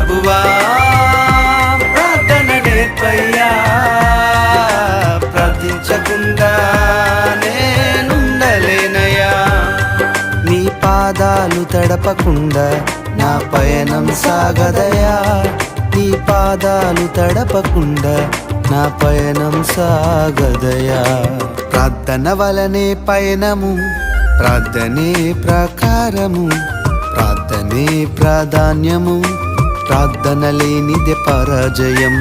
ప్రభువా ప్రార్థన నేర్పయ్యా, ప్రార్థించకుండా నేనుండలేనయ్యా. నీ పాదాలు తడపకుండా నా పయనం సాగదయా, నీ పాదాలు తడపకుండా నా పయనం సాగదయా. ప్రార్థన వలనే పయనము, ప్రార్థనే ప్రకారము, ప్రార్థనే ప్రాధాన్యము, ప్రార్థన లేనిదే పరాజయం.